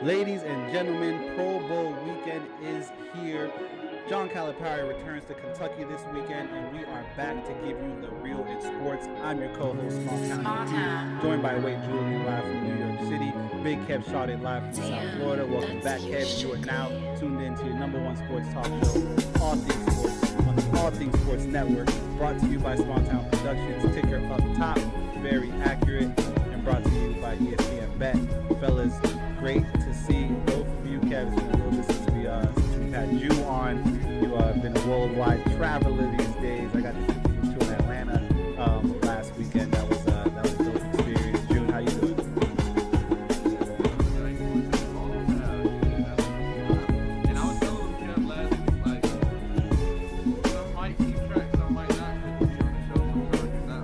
Ladies and gentlemen, Pro Bowl weekend is here. John Calipari returns to Kentucky this weekend, and we are back to give you the real in sports. I'm your co-host, Small Town UT, joined by Wade Julian live from New York City, Big Kev Sharday live from South Florida. Welcome back, Kev. You are now tuned into your number one sports talk show, All Things Sports, on the All Things Sports Network, brought to you by Small Town Productions. Ticker up top, very accurate, and brought to you by ESPN Bet. Fellas, great to see both of you. Kev, it's been a little bit since we've had you on. You have been a worldwide traveler these days. I got to see you in Atlanta last weekend. That was a dope experience. June, how you doing? And I was telling him last week, like, some might keep track, some might not, because you be on the show sometimes you're not,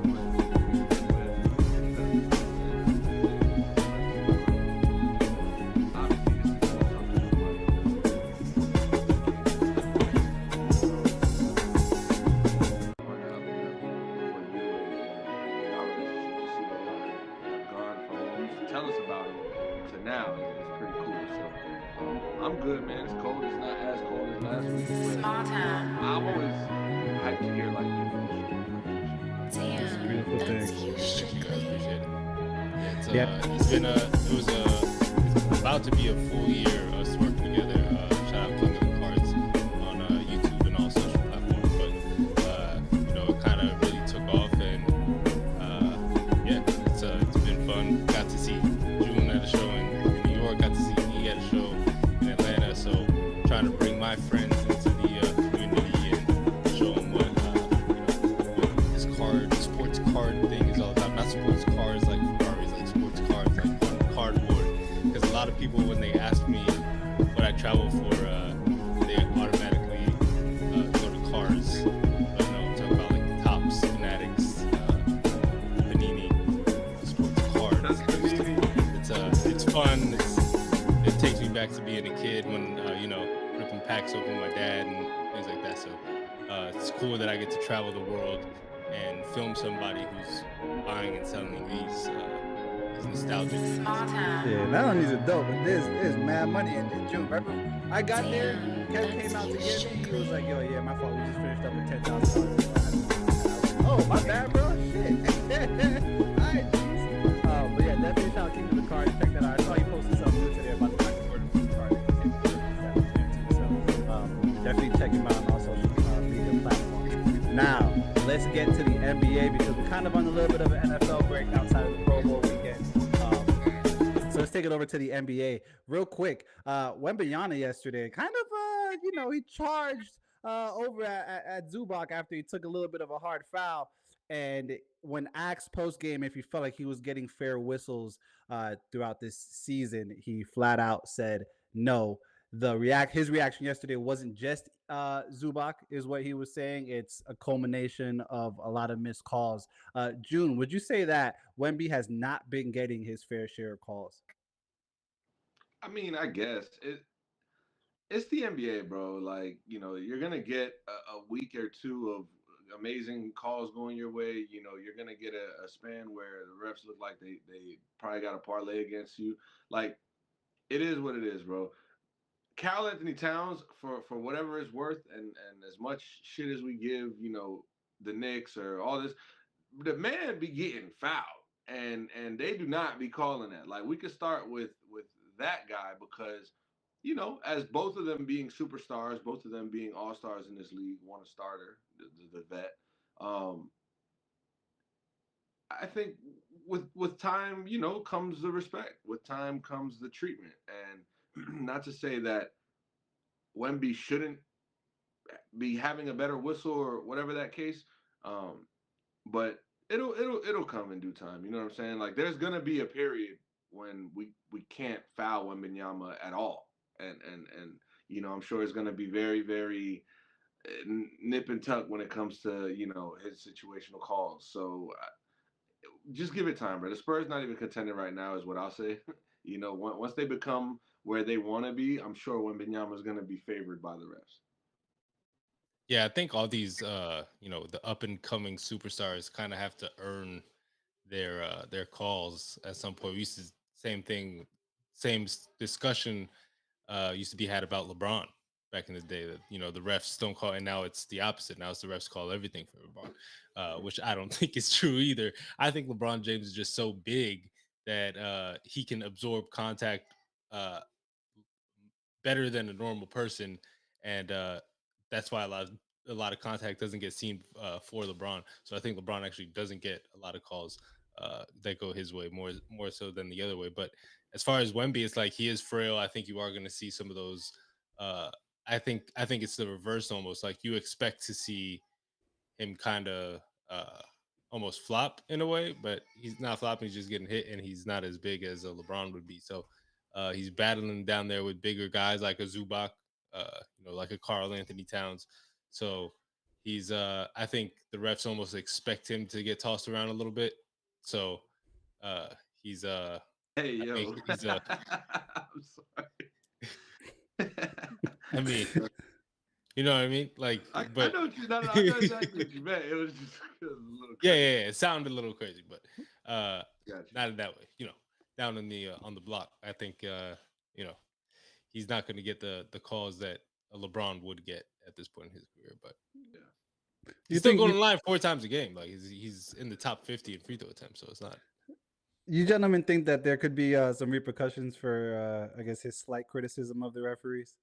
tell us about them to now is pretty cool. So I'm good, man. It's cold. It's not as cold as last week, but I'm always hyped to hear like new from the It's a beautiful thing. Thank you guys, appreciate it. It's about to be a full year of us working together. Shout out King of the Cards on YouTube and all social platforms. But it kind of really took off, and it's been fun. Got to see June at a show in New York. Got to see E at a show in Atlanta. So trying to bring my friends into the community and show them what this sports card thing is all about. Not sports cars like Ferraris, like sports cars like on cardboard. Because a lot of people, when they ask me what I travel for, they automatically go to cars. But no, I'm talking about like Tops, Fanatics, Panini, sports cards. It's fun. It takes me back to being a kid when ripping packs open with my dad and things like that. So it's cool that I get to travel the world and film somebody who's buying and selling these nostalgic things. Yeah, not only is it dope, but there's mad money in June. Remember, I got there, Kev came out to get me. He was like, "Yo, yeah, my fault. We just finished up with $10,000." Oh, my bad, bro. Shit. Alright, jeez. But yeah, definitely shout out King of the Cards. Check that out. I saw you posted something new today about the Michael Jordan from the card. So definitely check him out on all social media platforms. Now, let's get to the NBA because we're kind of on a little bit of an NFL break outside of the Pro Bowl weekend. So let's take it over to the NBA real quick. Wembanyama yesterday kind of, he charged over at Zubac after he took a little bit of a hard foul. And when asked post game if he felt like he was getting fair whistles throughout this season, he flat out said no. His reaction yesterday wasn't just Zubac, is what he was saying. It's a culmination of a lot of missed calls. June, would you say that Wemby has not been getting his fair share of calls? I mean, I guess it's the NBA, bro. Like, you're gonna get a week or two of amazing calls going your way. You're gonna get a span where the refs look like they probably got a parlay against you. Like, it is what it is, bro. Cal Anthony Towns, for whatever it's worth, and as much shit as we give, the Knicks or all this, the man be getting fouled, and they do not be calling that. Like, we could start with that guy because, as both of them being superstars, both of them being all stars in this league, one a starter, the vet. Um, I think with time, comes the respect. With time comes the treatment, and not to say that Wemby shouldn't be having a better whistle or whatever that case. But it'll come in due time. You know what I'm saying? Like, there's gonna be a period when we can't foul Wembanyama at all, and I'm sure it's gonna be very very nip and tuck when it comes to his situational calls. So just give it time, bro. The Spurs not even contending right now, is what I'll say. Once they become where they want to be, I'm sure Wembanyama is going to be favored by the refs. Yeah, I think all these, the up and coming superstars kind of have to earn their calls at some point. We used to same thing same discussion used to be had about LeBron back in the day, that the refs don't call, and now it's the opposite. Now it's the refs call everything for LeBron, which I don't think is true either. I think LeBron James is just so big that he can absorb contact better than a normal person, and that's why a lot of contact doesn't get seen for LeBron. So I think LeBron actually doesn't get a lot of calls that go his way, more so than the other way. But as far as Wemby, it's like he is frail. I think you are going to see some of those. I think it's the reverse almost. Like you expect to see him kind of almost flop in a way, but he's not flopping. He's just getting hit, and he's not as big as a LeBron would be. So he's battling down there with bigger guys like a Zubac, like a Karl Anthony Towns. So he's I think the refs almost expect him to get tossed around a little bit. So he's Hey yo, he's I'm sorry. I mean, you know what I mean? Like, I but know what you. No, I know exactly what you meant. It was just a little. yeah, it sounded a little crazy, but Gotcha. not in that way. Down in the on the block, I think he's not going to get the calls that a LeBron would get at this point in his career. But Yeah. he's still going to line 4 times a game. Like he's in the top 50 in free throw attempts, so it's not. You gentlemen think that there could be some repercussions for, I guess, his slight criticism of the referees?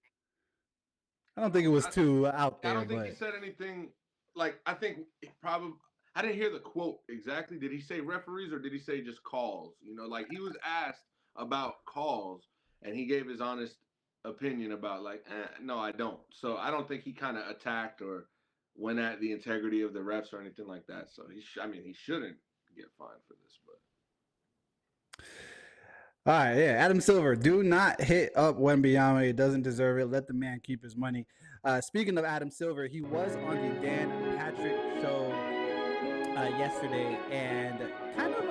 I don't think it was too out there. I don't think he said anything. Like, I think probably I didn't hear the quote exactly. Did he say referees or did he say just calls? Like he was asked about calls and he gave his honest opinion about like, no, I don't. So I don't think he kind of attacked or went at the integrity of the refs or anything like that. So he shouldn't get fined for this, but. All right, yeah. Adam Silver, do not hit up Wembanyama. He doesn't deserve it. Let the man keep his money. Speaking of Adam Silver, he was on the Dan Patrick show yesterday and kind of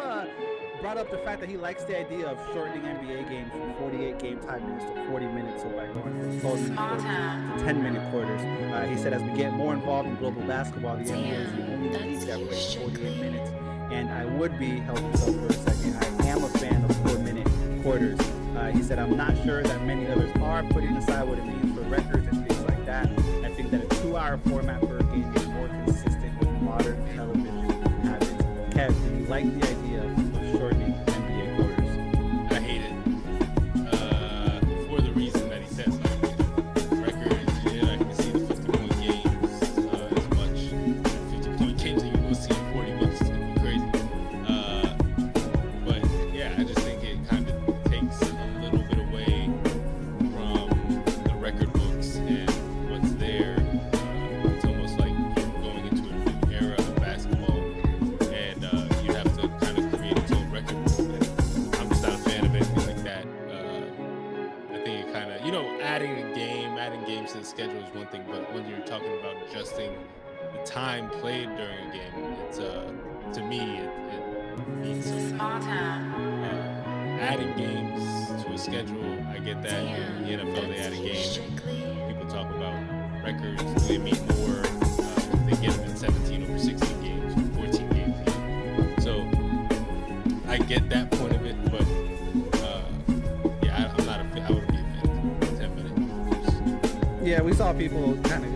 brought up the fact that he likes the idea of shortening NBA games from 48 game time minutes to 40 minutes. So by going from 12-minute quarters to 10-minute quarters. He said as we get more involved in global basketball, the NBA is the only league that plays 48 minutes. And I would be, help himself for a second, I am a fan of 4-minute quarters. He said, I'm not sure that many others are, putting aside what it means for records and things like that. I think that a 2-hour format for a game is more consistent with modern television habits. Kev, do you like the idea of shortening NBA quarters? I hate it. For the reason that he says, like, records, I can see the 50-point games as much. 50-point games that you will see in 40 minutes. It's going to be crazy. But, yeah, I just think it kind of takes a little bit away from the record books and what's there. It's almost like going into a new era of basketball, and you have to kind of create its own record book. And I'm just not a fan of anything like that. I think it kind of, adding games to the schedule is one thing, but when you're talking about adjusting the time played during a game, it's to me it means something. Adding games to a schedule, I get that. In the NFL, they add a game. People talk about records. Do they mean more? They get them in 17 over 16 games, 14 games even. So I get that point of it, but I'm not a fan. I wouldn't be a fan of 10-minute. Yeah, we saw people kind of,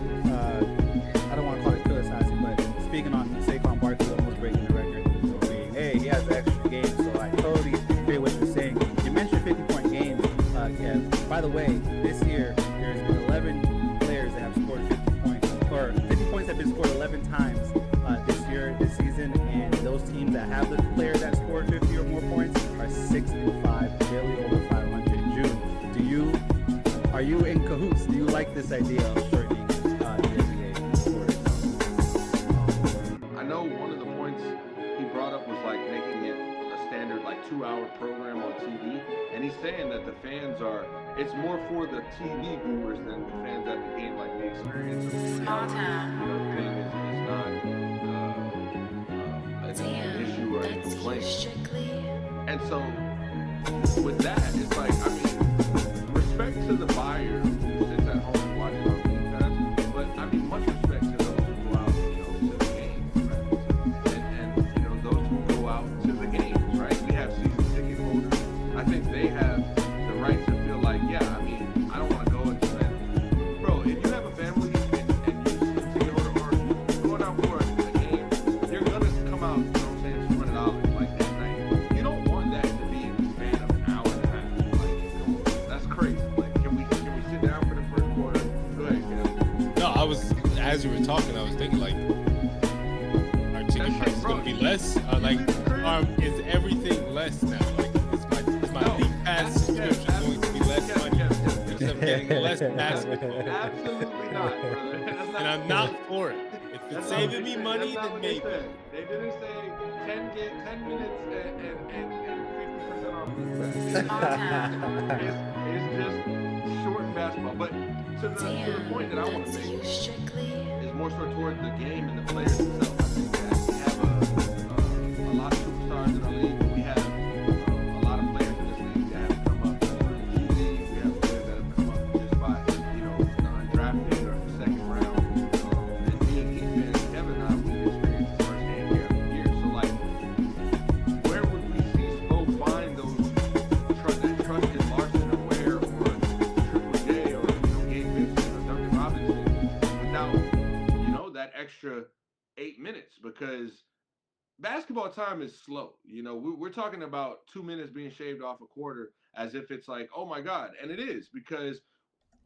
I don't want to call it criticizing, but speaking on Saquon Barkley almost breaking the record, being, hey, he has an extra game, so I totally agree with what you're saying. You mentioned 50-point games, Kev. By the way, this year, there's been 11 players that have scored 50 points, or 50 points have been scored 11 times this season, and those teams that have the player that scored 50 or more points are 6-5, barely over 500. June, are you in cahoots? Do you like this idea of shortening the NBA quarters? I know one of the points he brought up was like making it a standard like 2-hour program on TV, and he's saying that the fans it's more for the TV viewers than the fans at the game, like the experience of the thing is not an issue or a complaint. And so with that, it's like, I mean, respect to the buyer who sits at home and watches on Game Pass, but I mean, much respect to those who go out, to the games, right? And those who go out to the games, right? We have season ticket holders. I think they have the right less now? Like, is my No, league pass subscription going to be less money because I'm getting less basketball? Absolutely not, brother. That's And not I'm what not they said. for it. If That's it's not what saving they me said. money, That's not then what they maybe. said. They didn't say 10 minutes and 50% off league pass. It's just shortened basketball. But to the point that I want to make is more so toward the game and the players themselves. I think that we have a lot of superstars in our league, but we have a lot of players in this league that have come up through the G League. We have players that have come up just by undrafted or in the second round. And being Heat fans, Kevin and I, we've experienced this firsthand year after year. So like, where would we see Spo find that trusted Larson or Ware or Triple J or Gabe Vincent or Duncan Robinson without that extra 8 minutes? Because basketball time is slow. We're talking about 2 minutes being shaved off a quarter as if it's like, oh my God. And it is, because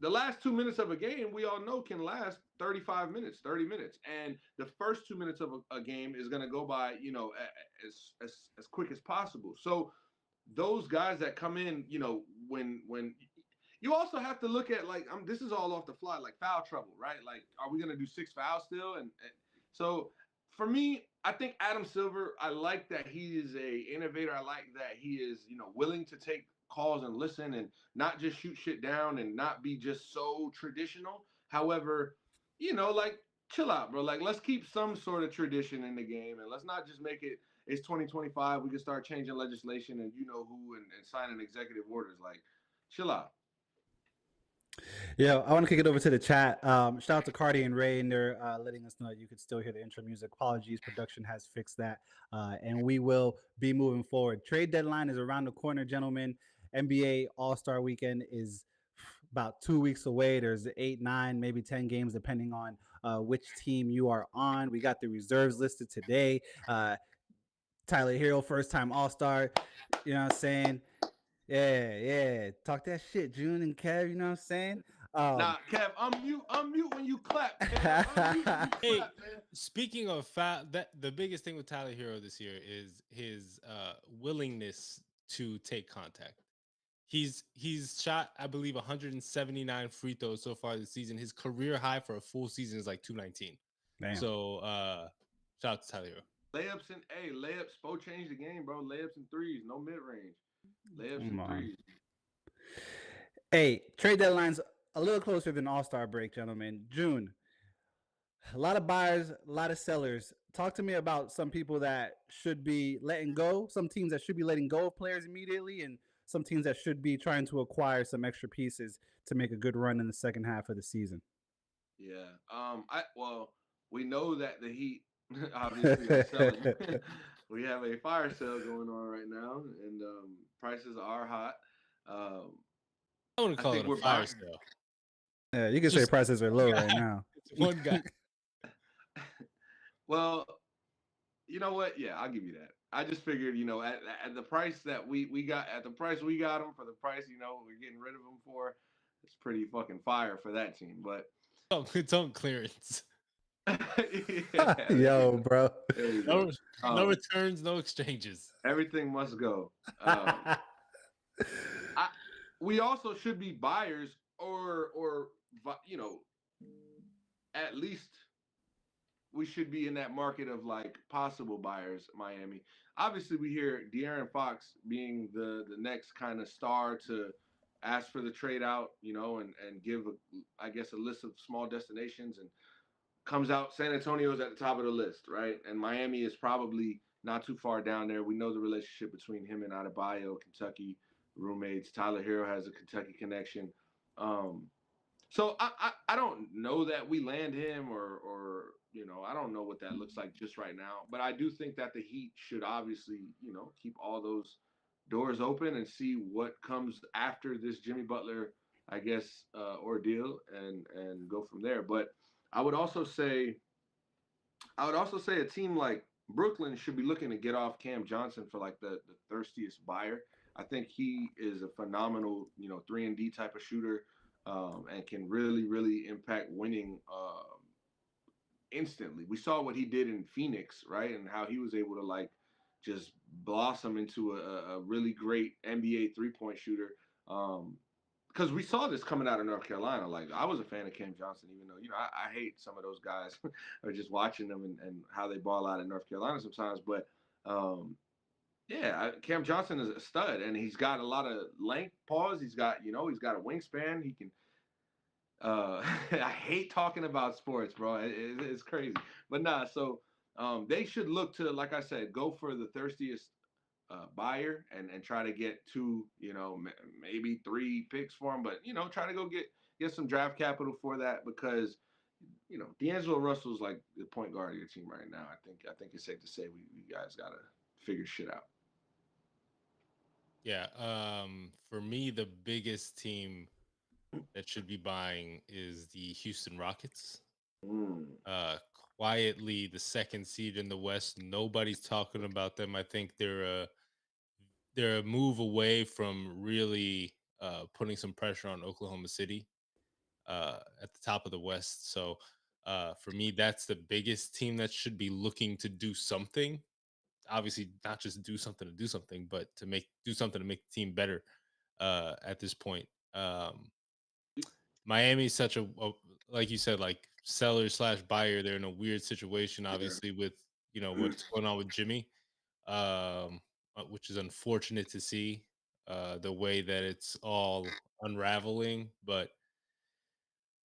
the last 2 minutes of a game, we all know, can last 35 minutes, 30 minutes. And the first 2 minutes of a game is going to go by, as quick as possible. So those guys that come in, when you also have to look at, like, this is all off the fly, like foul trouble, right? Like, are we going to do 6 fouls still? And so for me, I think Adam Silver, I like that he is a innovator. I like that he is, willing to take calls and listen and not just shoot shit down and not be just so traditional. However, like, chill out, bro. Like, let's keep some sort of tradition in the game, and let's not just make it, it's 2025. We can start changing legislation and who and signing executive orders. Like, chill out. Yeah, I want to kick it over to the chat. Shout out to Cardi and Ray, and they're letting us know that you could still hear the intro music. Apologies, production has fixed that, and we will be moving forward. Trade deadline is around the corner, gentlemen. NBA All-Star Weekend is about 2 weeks away. There's 8, 9, maybe 10 games, depending on which team you are on. We got the reserves listed today. Tyler Hero, first-time All-Star. You know what I'm saying? Yeah. Talk that shit, June and Kev. You know what I'm saying? Nah, Kev, unmute when you clap, Kev. Unmute when you clap, Hey, man. speaking of foul, that the biggest thing with Tyler Hero this year is his willingness to take contact. He's shot, I believe, 179 free throws so far this season. His career high for a full season is like 219. Damn. So shout out to Tyler Hero. Layups. Spo changed the game, bro. Layups and threes, no mid range. Layups and threes. Hey, trade deadline's a little closer than All-Star break, gentlemen. June. A lot of buyers, a lot of sellers. Talk to me about some people that should be letting go, some teams that should be letting go of players immediately, and some teams that should be trying to acquire some extra pieces to make a good run in the second half of the season. Yeah. We know that the Heat obviously are selling. We have a fire sale going on right now, and prices are hot. I wouldn't call it a fire sale. Yeah, you can say prices are low right now. It's one guy. Well, you know what? Yeah, I'll give you that. I just figured, at the price that we got, at the price we got them, for the price, we're getting rid of them for, it's pretty fucking fire for that team. But it's on clearance. Yeah, Yo, bro. No returns, no exchanges. Everything must go. We also should be buyers, or at least we should be in that market of like possible buyers. Miami, obviously, we hear De'Aaron Fox being the next kind of star to ask for the trade out, and give I guess a list of small destinations, and comes out San Antonio's at the top of the list, right? And Miami is probably not too far down there. We know the relationship between him and Adebayo, Kentucky roommates. Tyler Hero has a Kentucky connection. So I don't know that we land him, or I don't know what that looks like just right now. But I do think that the Heat should obviously, keep all those doors open and see what comes after this Jimmy Butler, I guess, ordeal, and go from there. But I would also say a team like Brooklyn should be looking to get off Cam Johnson for like the thirstiest buyer. I think he is a phenomenal, 3-and-D type of shooter, and can really, really impact winning instantly. We saw what he did in Phoenix, right? And how he was able to like just blossom into a really great NBA 3-point shooter. Because we saw this coming out of North Carolina. Like I was a fan of Cam Johnson, even though I hate some of those guys, or just watching them and how they ball out in North Carolina sometimes. But yeah, Cam Johnson is a stud, and he's got a lot of length. Pause. He's got a wingspan. He can. I hate talking about sports, bro. It's crazy, but nah. So they should look to, like I said, go for the thirstiest buyer and try to get two, maybe three picks for him, but try to go get some draft capital for that because D'Angelo Russell's like the point guard of your team right now. I think it's safe to say we guys gotta figure shit out. Yeah. For me, the biggest team that should be buying is the Houston Rockets. Mm. Quietly the second seed in the West. Nobody's talking about them. I think they're a move away from really putting some pressure on Oklahoma City at the top of the West. So for me, that's the biggest team that should be looking to do something. Obviously, not just do something to do something, but do something to make the team better at this point. Miami's such like you said, like seller slash buyer. They're in a weird situation, obviously, with what's going on with Jimmy, which is unfortunate to see the way that it's all unraveling. But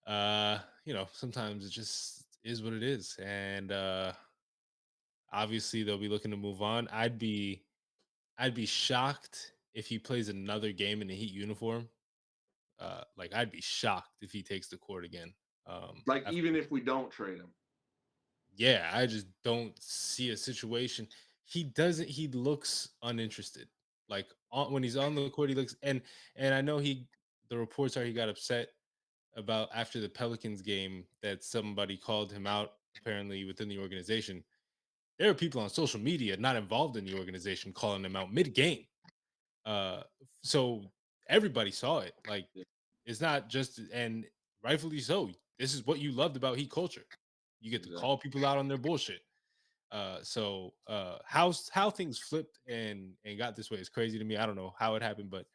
sometimes it just is what it is, and obviously they'll be looking to move on. I'd be shocked if he plays another game in a Heat uniform. Like I'd be shocked if he takes the court again. Like even After, if we don't trade him. yeah, I just don't see a situation. He doesn't. He looks uninterested. Like when he's on the court, he looks and I know he. The reports are he got upset about after the Pelicans game that somebody called him out apparently within the organization. There are people on social media not involved in the organization calling him out mid game. Uh, so everybody saw it. Like it's not just and rightfully so. This is what you loved about Heat culture. You get to Exactly. call people out on their bullshit. So how things flipped and got this way is crazy to me. I don't know how it happened, but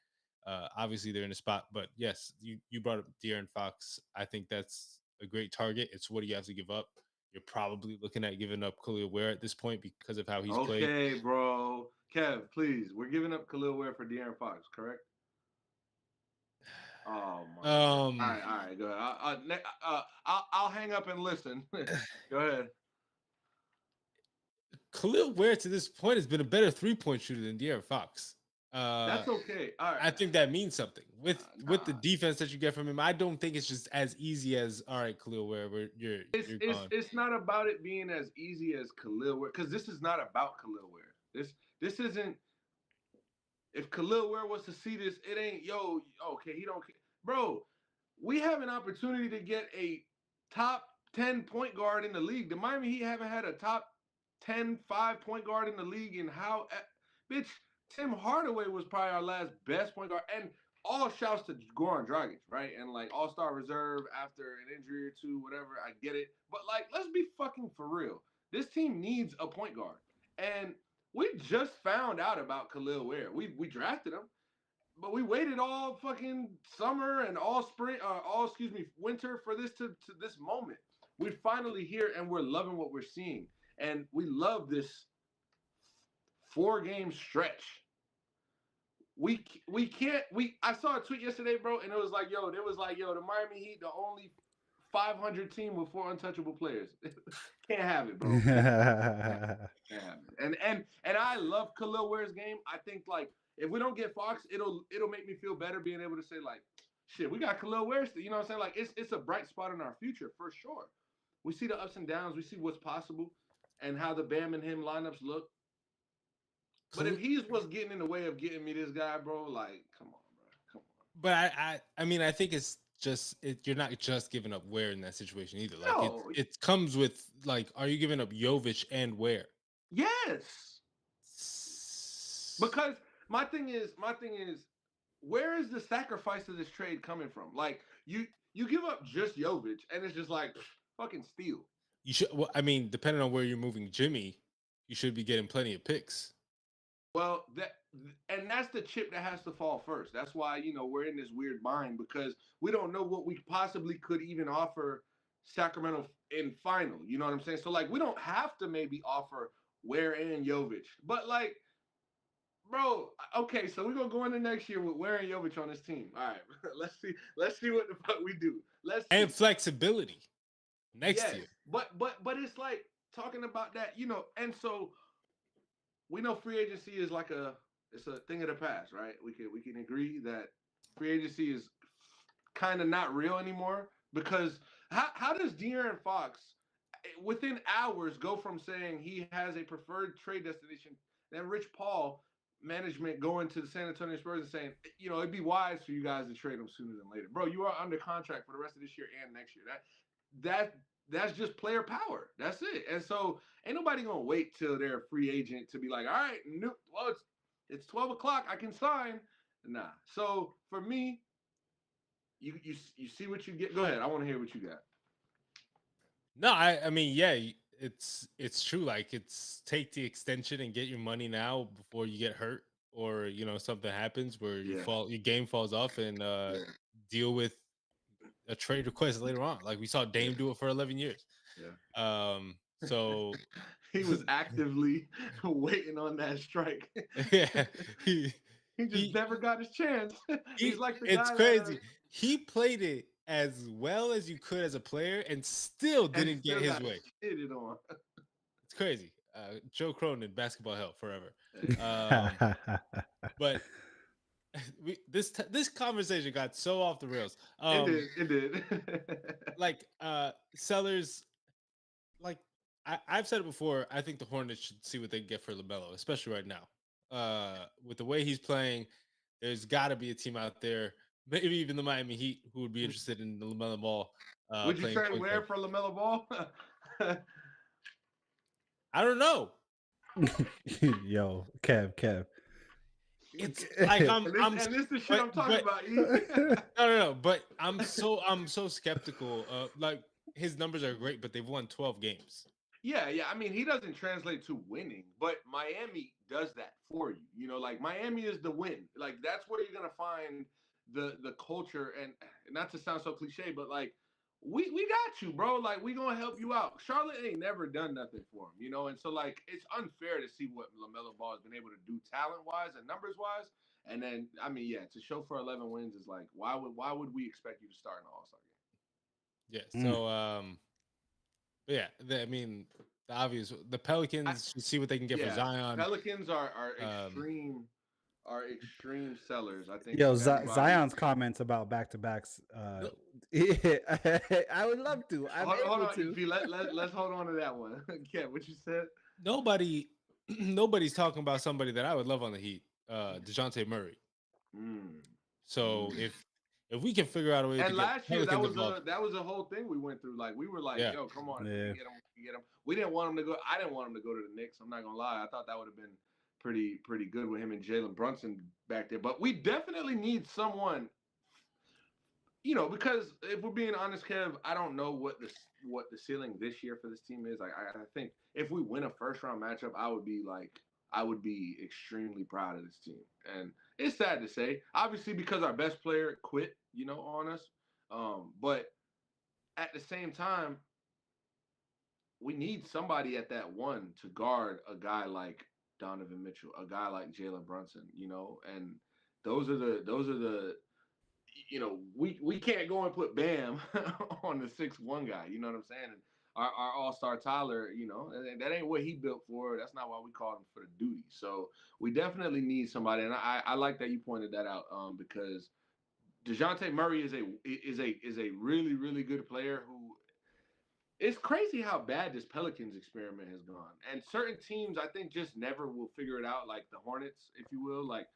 obviously they're in a spot. But yes, you brought up De'Aaron Fox. I think that's a great target. It's what do you have to give up? You're probably looking at giving up Khalil Ware at this point because of how he's played. Okay, bro. Kev, please. We're giving up Khalil Ware for De'Aaron Fox, correct? Oh my god. Um, All right. Go ahead. I'll hang up and listen. Go ahead. Khalil Ware to this point has been a better 3-point shooter than De'Aaron Fox. Uh, That's okay. All right. I think that means something with the Nah. defense that you get from him. I don't think it's just as easy as all right, Khalil Ware, you're gone. It's not about it being as easy as Khalil Ware because this is not about Khalil Ware. This isn't. If Khalil Ware was to see this, it ain't okay. He don't, bro. We have an opportunity to get a top 10 point guard in the league. The Miami Heat haven't had a top 10, 5 point guard in the league in how, bitch, Tim Hardaway was probably our last best point guard. And all shouts to Goran Dragic, right? And like all-star reserve after an injury or two, whatever. I get it. But like, let's be fucking for real. This team needs a point guard. And we just found out about Khalil Ware. We drafted him. But we waited all fucking summer and all spring, winter for this to this moment. We're finally here and we're loving what we're seeing. And we love this 4-game stretch. We can't I saw a tweet yesterday, bro, and it was like, yo, the Miami Heat, the only 500 team with 4 untouchable players. Can't have it, bro. Can't have it. And I love Khalil Ware's game. I think like if we don't get Fox, it'll make me feel better being able to say like, shit, we got Khalil Ware. You know what I'm saying? Like it's a bright spot in our future for sure. We see the ups and downs. We see what's possible and how the Bam and him lineups look. But if he's what's getting in the way of getting me this guy, bro, like, come on, bro, come on. But I mean, I think it's just you're not just giving up Ware in that situation either. Like No. it comes with like, are you giving up Jovic and Ware? Yes. Because my thing is, where is the sacrifice of this trade coming from? Like you give up just Jovic, and it's just like fucking steal. You should. Well, I mean, depending on where you're moving Jimmy, you should be getting plenty of picks. Well, that's the chip that has to fall first. That's why we're in this weird bind because we don't know what we possibly could even offer Sacramento in final. You know what I'm saying? So like we don't have to maybe offer Ware and Jovic, but like, bro, okay, so we're gonna go into next year with Ware and Jovic on this team. All right, let's see what the fuck we do. Let's see. And flexibility next Yes, year. but it's like talking about that, and so we know free agency is like it's a thing of the past, right? We can agree that free agency is kind of not real anymore because how does De'Aaron Fox within hours go from saying he has a preferred trade destination, then Rich Paul management going to the San Antonio Spurs and saying, it'd be wise for you guys to trade him sooner than later. Bro, you are under contract for the rest of this year and next year. That's just player power. That's it. And so ain't nobody gonna wait till they're a free agent to be like, all right, well, it's 12 o'clock. I can sign. Nah. So for me, you see what you get. Go ahead. I want to hear what you got. No, I mean, yeah, it's true. Like, it's take the extension and get your money now before you get hurt, or something happens where your game falls off, and deal with a trade request later on. Like we saw Dame do it for 11 years. Yeah. So he was actively waiting on that strike. Yeah, he just never got his chance. He's like the it's guy crazy. He played it as well as you could as a player and still didn't get his way. On. It's crazy. Joe Cronin, basketball hell forever. But this conversation got so off the rails. It did. Like Sellers, like I've said it before. I think the Hornets should see what they can get for LaMelo, especially right now. With the way he's playing, there's got to be a team out there, maybe even the Miami Heat, who would be interested in the LaMelo Ball. Would you trade Ware for LaMelo Ball? I don't know. Yo, Kev. It's like and this is the shit I'm talking about. No. But I'm so skeptical. Like his numbers are great, but they've won 12 games. Yeah. I mean, he doesn't translate to winning, but Miami does that for you. Like Miami is the win. Like that's where you're gonna find the culture, and not to sound so cliche, but like we got you, bro. Like we gonna help you out. Charlotte ain't never done nothing for him, and so like it's unfair to see what LaMelo Ball has been able to do talent wise and numbers wise. And then I mean, yeah, to show for 11 wins is like why would we expect you to start an All-Star game? Yeah. So I mean, the obvious, the Pelicans should see what they can get for Zion. Pelicans are extreme sellers. I think. Yo, Zion's comments about back-to-backs. I would love to. Hold on. Let's hold on to that one. Kev, what you said? Nobody's talking about somebody that I would love on the Heat, DeJounte Murray. So if we can figure out a way and to last get year that was a whole thing we went through. Like we were like, yo, come on, get him. We didn't want him to go. I didn't want him to go to the Knicks. I'm not gonna lie. I thought that would have been pretty good with him and Jalen Brunson back there. But we definitely need someone, because if we're being honest, Kev, I don't know what the ceiling this year for this team is. Like I think if we win a first round matchup, I would be extremely proud of this team. And it's sad to say, obviously, because our best player quit, on us. But at the same time, we need somebody at that one to guard a guy like Donovan Mitchell, a guy like Jalen Brunson, and those are the we can't go and put Bam on the 6'1" guy, you know what I'm saying? And our all-star Tyler, that ain't what he built for. That's not why we called him for the duty. So we definitely need somebody, and I like that you pointed that out, because DeJounte Murray is a really, really good player who. It's crazy how bad this Pelicans experiment has gone. And certain teams, I think, just never will figure it out, like the Hornets, if you will. Like,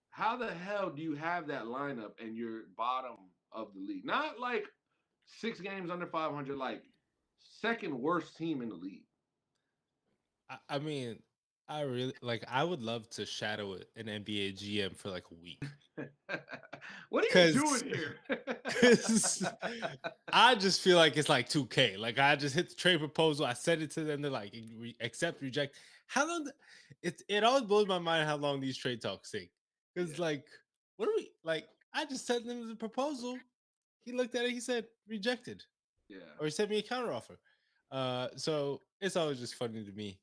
how the hell do you have that lineup and you're bottom of the league? Not like 6 games under 500, like second worst team in the league. I mean, I would love to shadow an NBA GM for like a week. What are you doing here? Because I just feel like it's like 2K. Like I just hit the trade proposal, I sent it to them. They're like, accept, reject. How long? it always blows my mind how long these trade talks take. Because like, what do we like? I just sent him the proposal. He looked at it. He said rejected, Yeah. or he sent me a counteroffer. So it's always just funny to me.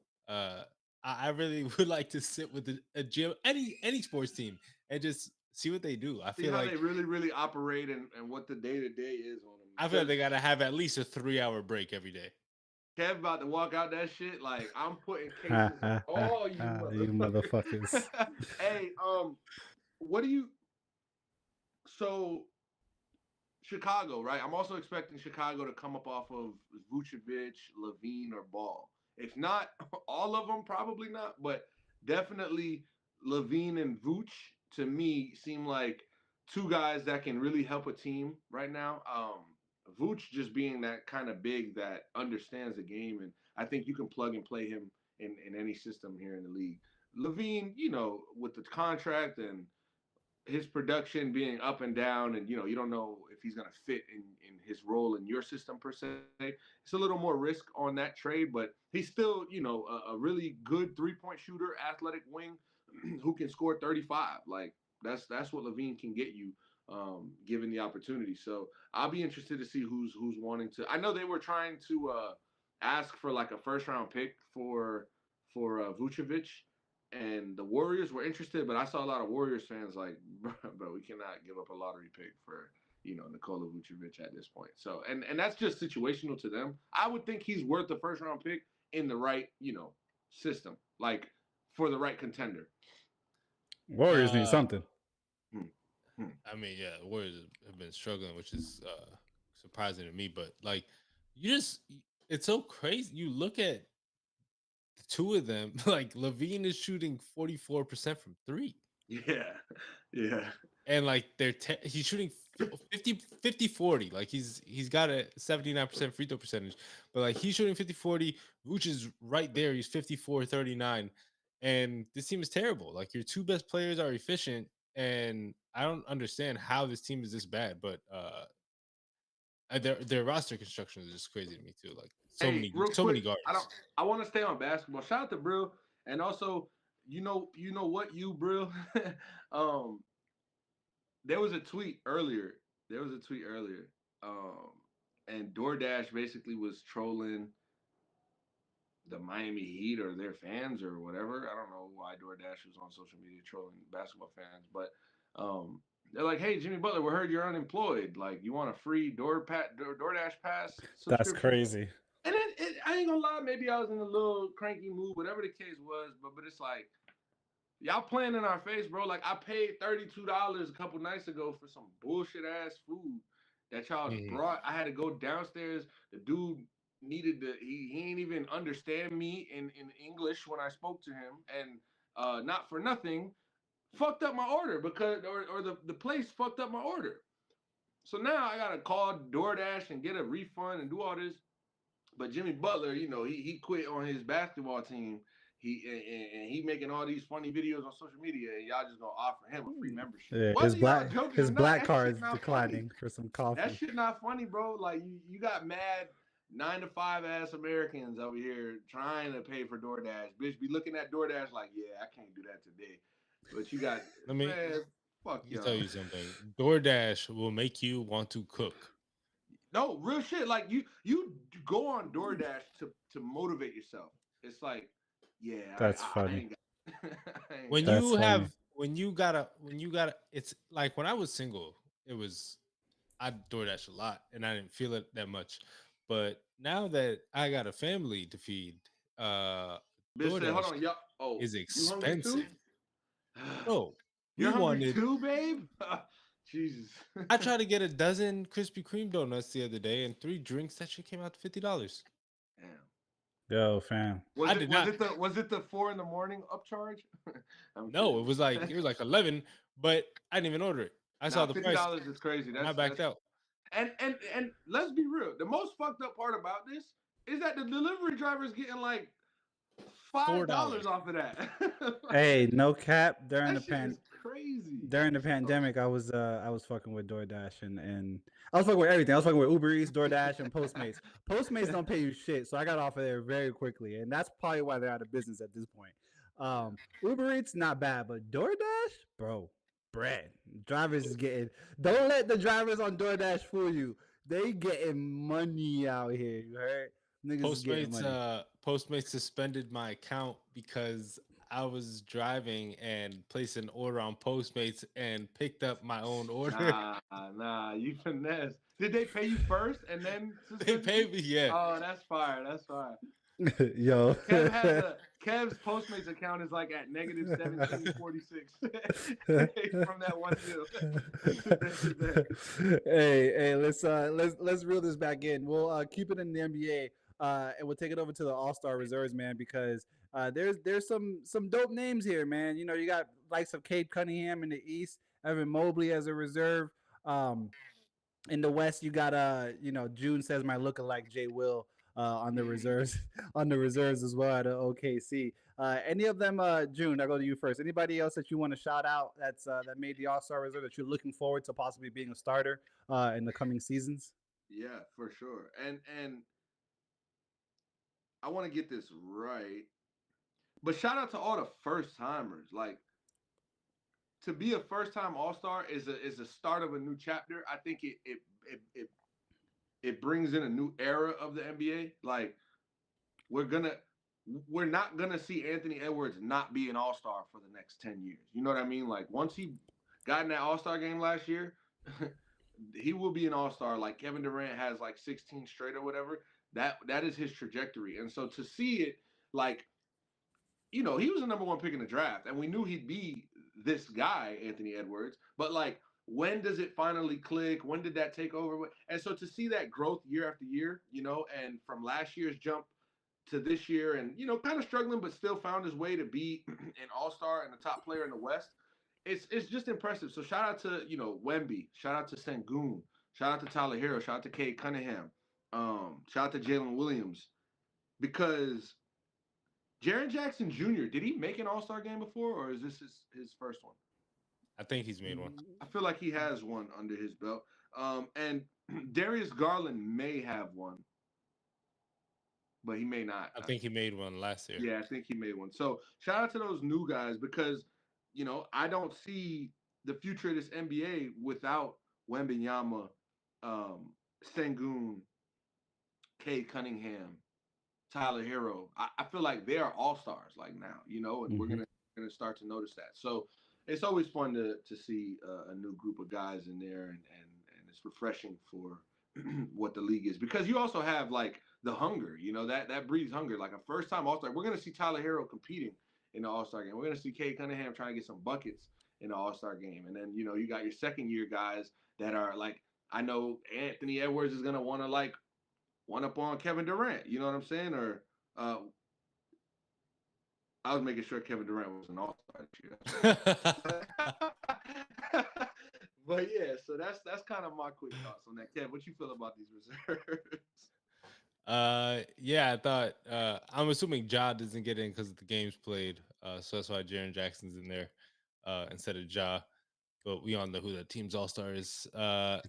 I really would like to sit with a gym, any sports team, and just see what they do. See how they really operate and what the day to day is on them. I feel like they gotta have at least a 3-hour break every day. Kev about to walk out that shit. Like I'm putting cases on all you motherfuckers. Hey, what do you? So Chicago, right? I'm also expecting Chicago to come up off of Vucevic, Levine, or Ball. If not all of them, probably not, but definitely Levine and Vooch to me seem like two guys that can really help a team right now. Vooch just being that kind of big that understands the game, and I think you can plug and play him in any system here in the league. Levine, with the contract and his production being up and down, and you don't know if he's going to fit in his role in your system per se. It's a little more risk on that trade, but he's still a really good 3-point shooter, athletic wing who can score 35. Like that's what Levine can get you, given the opportunity. So I'll be interested to see who's wanting to. I know they were trying to ask for like a first round pick for Vucevic, and the Warriors were interested, but I saw a lot of Warriors fans like, bro, we cannot give up a lottery pick for Nikola Vucevic at this point. So and that's just situational to them. I would think he's worth the first round pick in the right system, like for the right contender. Warriors need something. I mean, yeah, the Warriors have been struggling, which is surprising to me. But like, it's so crazy. You look at the two of them, like Levine is shooting 44% from 3. Yeah. And like he's shooting 50-40. Like he's got a 79% free throw percentage, but like he's shooting 50-40, which is right there. He's 54-39. And this team is terrible. Like your two best players are efficient, and I don't understand how this team is this bad, but their roster construction is just crazy to me too. Like many guards. I want to stay on basketball. Shout out to Brill, and also Brill. There was a tweet earlier. And DoorDash basically was trolling the Miami Heat or their fans or whatever. I don't know why DoorDash was on social media trolling basketball fans, but they're like, "Hey, Jimmy Butler, we heard you're unemployed. Like, you want a free DoorDash pass?" That's crazy. And I ain't gonna lie, maybe I was in a little cranky mood, whatever the case was, but it's like, y'all playing in our face, bro. Like, I paid $32 a couple nights ago for some bullshit ass food that y'all brought. I had to go downstairs. The dude needed to. He ain't even understand me in English when I spoke to him, and not for nothing, fucked up my order because or the place fucked up my order. So now I gotta call DoorDash and get a refund and do all this. But Jimmy Butler, he quit on his basketball team. He making all these funny videos on social media, and y'all just gonna offer him a free membership. Yeah, his black card is declining for some coffee. That shit not funny, bro. Like you got mad 9-to-5 ass Americans over here trying to pay for DoorDash. Bitch, be looking at DoorDash like, yeah, I can't do that today. But you got fuck you. Tell you something. DoorDash will make you want to cook. No, real shit. Like you go on DoorDash to motivate yourself. It's like, yeah, that's funny. When you gotta, it's like when I was single, I DoorDash a lot and I didn't feel it that much. But now that I got a family to feed, DoorDash is expensive. Oh, you're hungry too, babe? Jesus. I tried to get a dozen Krispy Kreme donuts the other day and 3 drinks. That shit came out to $50. Damn. Yo, fam. Was it the 4 a.m. upcharge? No, it was like 11, but I didn't even order it. I saw the price. $50 is crazy. I backed out. And let's be real. The most fucked up part about this is that the delivery driver is getting like $5 off of that. Hey, no cap. During crazy. During the pandemic, I was fucking with DoorDash and I was fucking with everything. I was fucking with Uber Eats, DoorDash, and Postmates. Postmates don't pay you shit, so I got off of there very quickly, and that's probably why they're out of business at this point. Uber Eats not bad, but DoorDash, bro, bread. Drivers is getting. Don't let the drivers on DoorDash fool you. They getting money out here. You heard? Niggas is getting Postmates money. Postmates suspended my account because I was driving and placed an order on Postmates and picked up my own order. Nah, you finesse. Did they pay you first and then They suspend you? paid me, yeah. Oh, that's fire. That's fire. Yo. Kev's Postmates account is like at negative 1746 from that one deal. Hey, let's reel this back in. We'll keep it in the NBA, and we'll take it over to the All-Star reserves, man, because there's some dope names here, man. You know, you got likes of Cade Cunningham in the East, Evan Mobley as a reserve. In the West, you got June says my lookalike Jay Will on the reserves on the reserves as well at OKC. Any of them, June? I go to you first. Anybody else that you want to shout out that made the All Star reserve that you're looking forward to possibly being a starter in the coming seasons? Yeah, for sure. And I want to get this right, but shout out to all the first timers. Like, to be a first time All Star is a start of a new chapter. I think it brings in a new era of the NBA. Like, we're not gonna see Anthony Edwards not be an All Star for the next 10 years. You know what I mean? Like, once he got in that All Star game last year, he will be an All Star. Like Kevin Durant has like 16 straight or whatever. That is his trajectory. And so to see it, like, he was the number one pick in the draft, and we knew he'd be this guy, Anthony Edwards. But like, when does it finally click? When did that take over? And so to see that growth year after year, and from last year's jump to this year, and kind of struggling, but still found his way to be an All-Star and a top player in the West. It's just impressive. So shout out to Wemby, shout out to Sengun, shout out to Tyler Hero, shout out to Cade Cunningham, shout out to Jalen Williams, because Jaren Jackson Jr., did he make an All-Star game before, or is this his first one? I think he's made one. I feel like he has one under his belt. And Darius Garland may have one, but he may not. I think he made one last year. Yeah, I think he made one. So shout out to those new guys, because, I don't see the future of this NBA without Wembanyama, Sengun, Cade Cunningham, Tyler Hero. I feel like they are all stars like now, and we're gonna start to notice that. So it's always fun to see a new group of guys in there, and it's refreshing for what the league is, because you also have like the hunger, that breeds hunger. Like a first time All Star, we're gonna see Tyler Hero competing in the All Star game. We're gonna see Cade Cunningham trying to get some buckets in the All Star game, and then you got your second year guys that are like, I know Anthony Edwards is gonna want to like one up on Kevin Durant. You know what I'm saying? Or I was making sure Kevin Durant was an All-Star this year. But yeah, so that's kind of my quick thoughts on that. Kev, what you feel about these reserves? Yeah, I thought I'm assuming Ja doesn't get in because of the games played. So that's why Jaren Jackson's in there instead of Ja. But we all know who the team's All-Star is. No,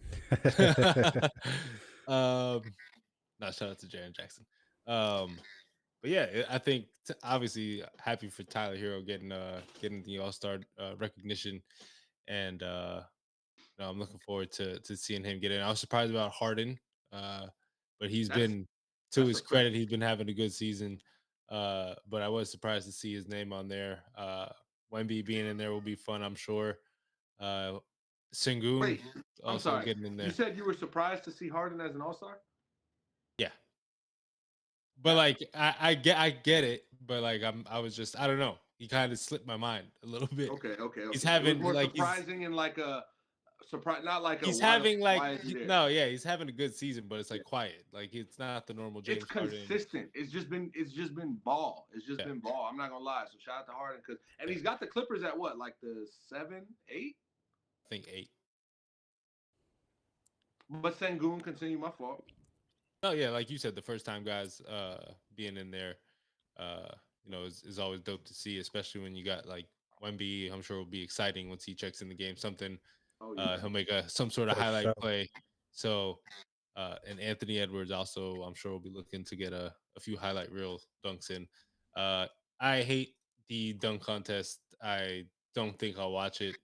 shout out to Jaren Jackson. But yeah, I think obviously happy for Tyler Hero getting the All-Star recognition, and I'm looking forward to seeing him get in. I was surprised about Harden, but to his credit, he's been having a good season. But I was surprised to see his name on there. Wemby being in there will be fun, I'm sure. Sengun also getting in there. You said you were surprised to see Harden as an All-Star? Yeah. But like I get it, but like I was just, I don't know. He kind of slipped my mind a little bit. Okay. He's having more like surprising and like a surprise, not like he's having like he's having a good season, but it's like quiet. Like it's not the normal James Harden. It's consistent. It's just been ball. It's just been ball. I'm not gonna lie. So shout out to Harden, he's got the Clippers at what, like the 7, 8? I think 8. But Sengun, continue, my fault. Oh yeah, like you said, the first time guys being in there, is always dope to see, especially when you got like Wemby. I'm sure will be exciting once he checks in the game. Something he'll make some sort of highlight play. So and Anthony Edwards also, I'm sure will be looking to get a few highlight reel dunks in. I hate the dunk contest, I don't think I'll watch it.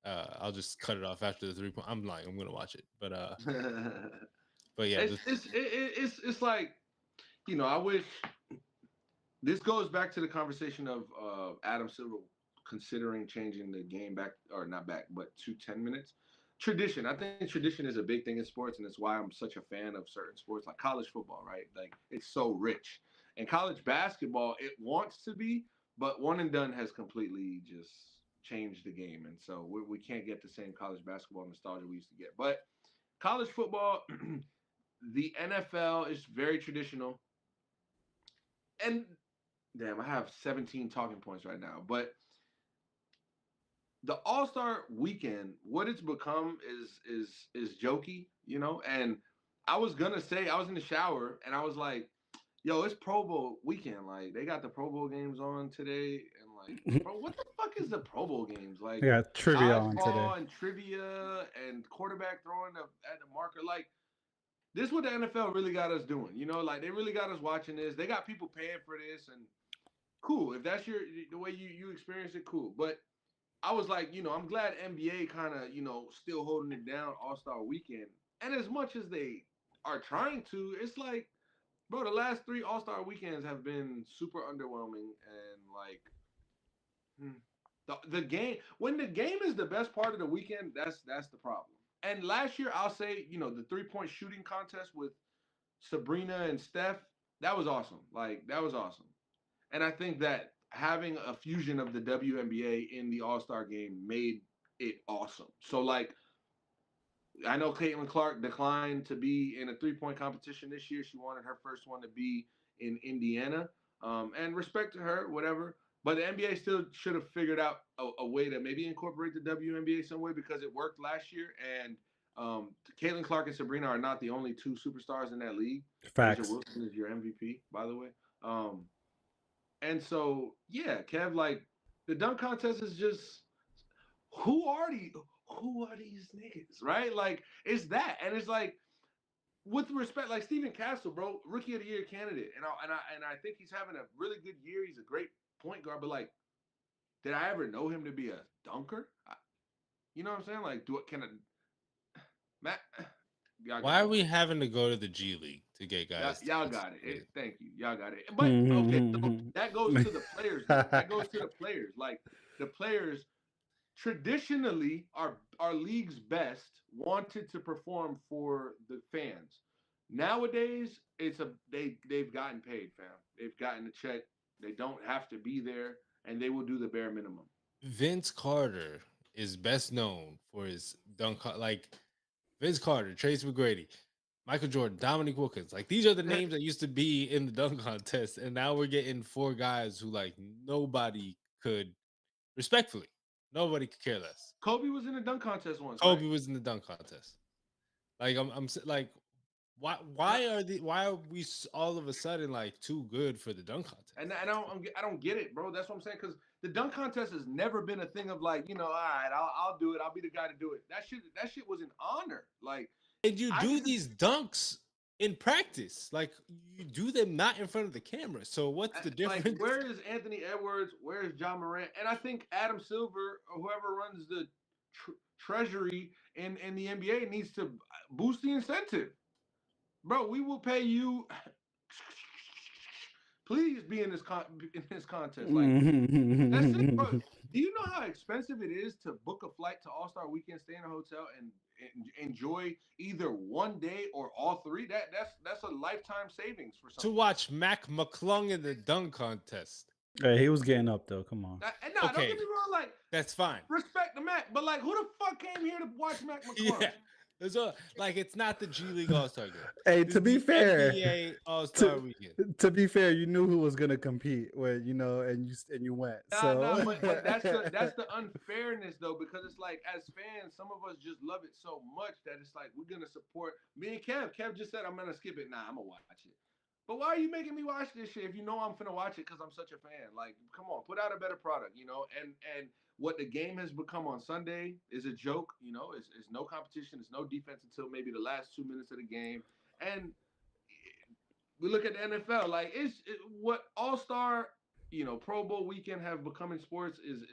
I'll just cut it off after the 3 point. I'm lying. I'm gonna watch it, but yeah, It's like, I wish this goes back to the conversation of Adam Silver considering changing the game back, or not back, but to 10 minutes. Tradition. I think tradition is a big thing in sports, and it's why I'm such a fan of certain sports like college football. Right, like it's so rich, and college basketball it wants to be, but one and done has completely just changed the game, and so we can't get the same college basketball nostalgia we used to get. But college football, the NFL is very traditional, and damn, I have 17 talking points right now. But the All Star Weekend, what it's become is jokey, And I was gonna say I was in the shower and I was like, "Yo, it's Pro Bowl weekend. Like they got the Pro Bowl games on today, and like, bro, what the fuck is the Pro Bowl games? I Like got trivia on today. dodgeball and trivia and quarterback throwing at the marker, like." This is what the NFL really got us doing, Like they really got us watching this. They got people paying for this, and cool. If that's the way you experience it, cool. But I was like, I'm glad NBA kind of, still holding it down All Star Weekend. And as much as they are trying to, it's like, bro, the last three All Star weekends have been super underwhelming, and like, the game when the game is the best part of the weekend, that's the problem. And last year, I'll say, the 3 point shooting contest with Sabrina and Steph, that was awesome. Like that was awesome. And I think that having a fusion of the WNBA in the All Star game made it awesome. So, like, I know Caitlin Clark declined to be in a 3 point competition this year. She wanted her first one to be in Indiana. And respect to her, whatever. But the NBA still should have figured out a way to maybe incorporate the WNBA some way because it worked last year. And Caitlin Clark and Sabrina are not the only two superstars in that league. Asia Facts. Wilson is your MVP, by the way. And so, yeah, Kev, like the dunk contest is just who are these who are these niggas, right? Like it's that, and it's like with respect, like Stephen Castle, bro, rookie of the year candidate, and I think he's having a really good year. He's a great point guard, but like, did I ever know him to be a dunker? You know what I'm saying? Like, can I, Matt? Y'all why got are it. we having to go to the G League to get Y'all, guys to y'all got it. participate? Thank you. Y'all got it. But okay, so that goes to the players, though. That goes to the players. Like the players traditionally our league's best wanted to perform for the fans. Nowadays, they've gotten paid, fam. They've gotten a check. They don't have to be there, and they will do the bare minimum. Vince Carter is best known for his like Vince Carter, Trace McGrady, Michael Jordan, Dominique Wilkins. Like these are the names that used to be in the dunk contest, and now we're getting four guys who like nobody could respectfully, nobody could care less. Kobe was in the dunk contest once, right? Kobe was in the dunk contest. Like like, why are we all of a sudden like too good for the dunk contest? And I don't get it, bro. That's what I'm saying. Because the dunk contest has never been a thing of like, all right, I'll do it. I'll be the guy to do it. That shit was an honor. Like And you I do get to these dunks in practice, like you do them not in front of the camera. So what's the like, difference? where is Anthony Edwards? Where is John Morant? And I think Adam Silver or whoever runs the treasury in the NBA needs to boost the incentive. Bro, we will pay you. Please be in this contest. Like that's it, bro. Do you know how expensive it is to book a flight to All Star Weekend, stay in a hotel, and enjoy either one day or all three? That's a lifetime savings for some To people. watch Mac McClung in the dunk contest. Hey, he was getting up though. Come on. And nah, don't Okay, get me wrong. Like that's fine. respect the Mac, but like, who the fuck came here to watch Mac McClung? Yeah, that's all. Like it's not the G League All Star game. Hey, This to is be the fair, NBA All Star Weekend. to be fair, you knew who was gonna compete when and you went. Nah, So but that's the unfairness though, because it's like as fans, some of us just love it so much that it's like we're gonna support me and Kev. Kev just said I'm gonna skip it. Nah, I'm gonna watch it. But why are you making me watch this shit if you know I'm finna watch it because I'm such a fan? Like, come on, put out a better product. And what the game has become on Sunday is a joke. It's no competition, it's no defense until maybe the last 2 minutes of the game. And we look at the NFL, like what All Star. Pro Bowl weekend have become in sports is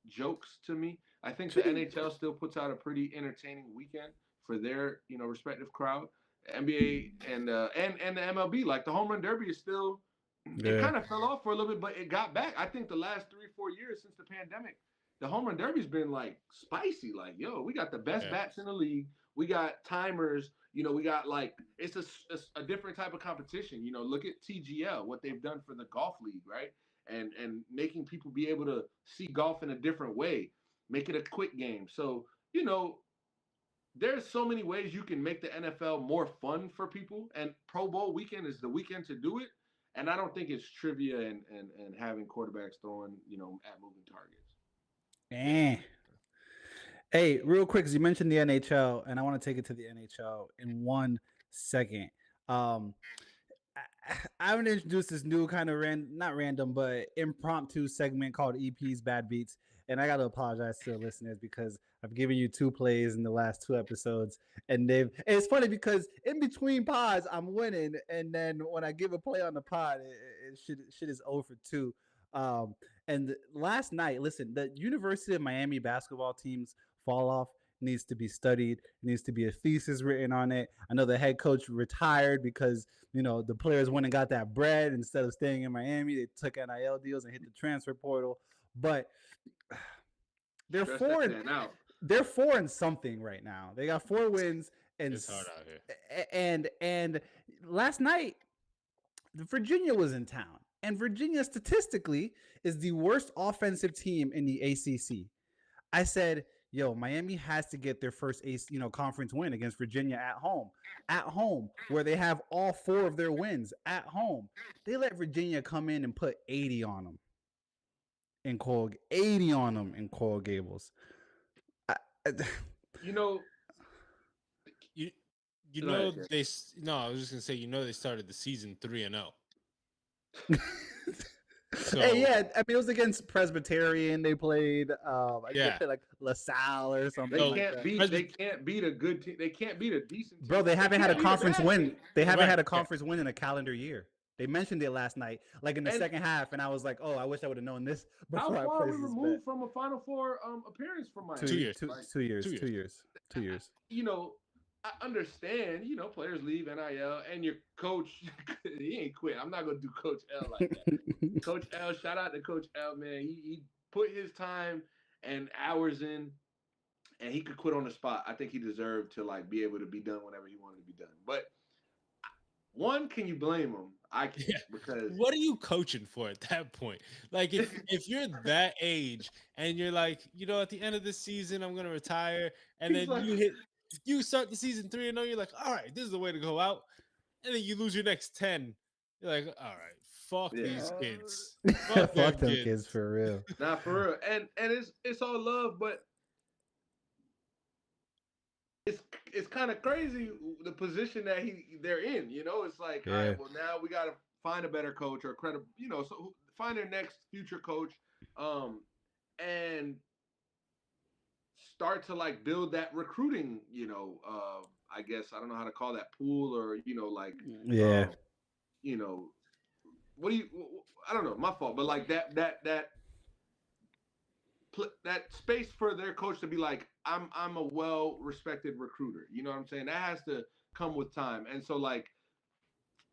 jokes to me. I think the NHL still puts out a pretty entertaining weekend for their respective crowd. NBA and the MLB, like the home run derby is still. It Yeah. kind of fell off for a little bit, but it got back. I think the last 3 4 years since the pandemic, the home run derby's been like spicy. Like, yo, we got the best Yeah. bats in the league. We got timers. We got like it's a different type of competition. Look at TGL, what they've done for the golf league, right? And making people be able to see golf in a different way, make it a quick game. So there's so many ways you can make the NFL more fun for people, and Pro Bowl weekend is the weekend to do it. And I don't think it's trivia and having quarterbacks throwing at moving targets. Eh. Hey, real quick, because you mentioned the NHL, and I want to take it to the NHL in 1 second. Um, I'm gonna introduce this new kind of not random, but impromptu segment called EP's Bad Beats. And I gotta apologize to the listeners because I've given you 2 plays in the last 2 episodes, and it's funny because in between pods I'm winning, and then when I give a play on the pod, shit is 0 for 2. Um, and last night, listen, the University of Miami basketball teams fall off needs to be studied. Needs to be a thesis written on it. I know the head coach retired because the players went and got that bread instead of staying in Miami. They took NIL deals and hit the transfer portal. But they're Stress four. that man out. They're 4 and something right now. They got 4 wins, and It's hard out here. and last night Virginia was in town, and Virginia statistically is the worst offensive team in the ACC. I said, yo, Miami has to get their first conference win against Virginia at home, where they have all 4 of their wins at home. They let Virginia come in and put 80 on them in Coral Gables. You know, You Go know ahead, they no, I was just gonna say they started the season 3-0. So Hey, yeah, I mean it was against Presbyterian. They played, they played like LaSalle or something. they No, like can't that. beat. They can't beat a good team. They can't beat a decent team. Bro, they haven't had a can't beat conference bad win. team. They haven't Right, had a yeah. conference win in a calendar year. They mentioned it last night, like in the And- second half, and I was like, "Oh, I wish I would have known this How before I far are we placed this removed bet." from a Final Four appearance from Miami? 2 years. 2 years. 2 2 years. 2 years. I understand, players leave NIL, and your coach, he ain't quit. I'm not gonna do Coach L like that. Coach L, shout out to Coach L, man. He put his time and hours in, and he could quit on the spot. I think he deserved to be able to be done whenever he wanted to be done. But one, can you blame him? I can't because what are you coaching for at that point? Like if you're that age and you're like, at the end of the season I'm gonna retire, and He's then like- you start the season 3-0, you're like, all right, this is the way to go out, and then you lose your next 10. You're like, all right, fuck these kids. Fuck them kids. kids for real. Nah, for real. And it's all love, but it's kind of crazy the position that they're in. It's like, all right, well now we gotta find a better coach or a credible, so find their next future coach, and start to build that recruiting. I guess I don't know how to call that pool or Yeah. What do you? I don't know. My fault, but that space for their coach to be like, I'm a well-respected recruiter. You know what I'm saying? That has to come with time. And so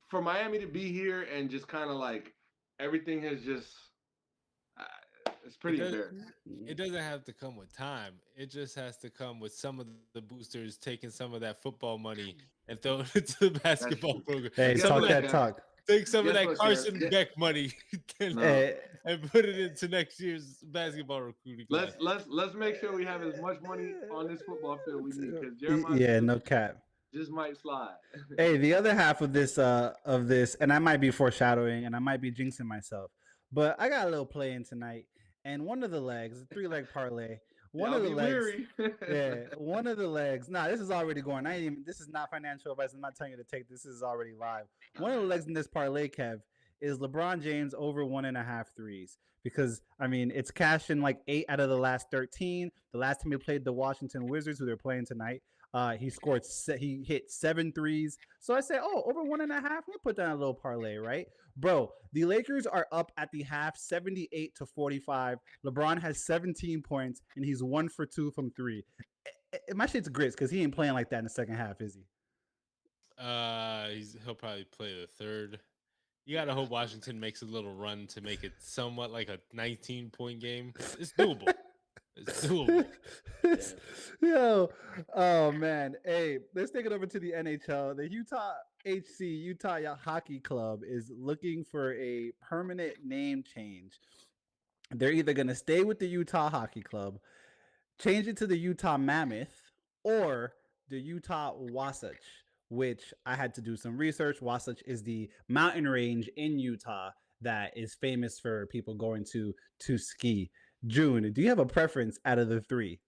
for Miami to be here and just kind of everything has just it's pretty embarrassing. It doesn't have to come with time. It just has to come with some of the boosters taking some of that football money and throwing it to the basketball program. Hey, Guess talk what, that Kev? talk. Take some of Guess that what, Carson Kev? Beck money and, Hey, and put it into next year's basketball recruiting class. Let's make sure we have as much money on this football field we need because yeah, Jeremiah no cap. just might slide. Hey, the other half of this, and I might be foreshadowing, and I might be jinxing myself, but I got a little play in tonight, and one of the legs, a 3-leg parlay, one of the legs, yeah, one of the legs. Nah, this is already going. This is not financial advice. I'm not telling you to take this. This is already live. One of the legs in this parlay, Kev, is LeBron James over 1.5 threes. Because I mean, it's cashing 8 out of the last 13. The last time he played the Washington Wizards, who they're playing tonight, He hit 7 threes. So I said, oh, over 1.5. Let me put down a little parlay, right, bro? The Lakers are up at the half, 78-45. LeBron has 17 points, and he's 1 for 2 from three. My shit's grits because he ain't playing like that in the second half, is he? He'll probably play the third. You gotta hope Washington makes a little run to make it somewhat like a 19-point game. It's doable. It's doable. Yo, oh man. Hey, let's take it over to the NHL. The Utah Hockey Club is looking for a permanent name change. They're either going to stay with the Utah Hockey Club, change it to the Utah Mammoth, or the Utah Wasatch, which I had to do some research. Wasatch is the mountain range in Utah that is famous for people going to ski. June, do you have a preference out of the three?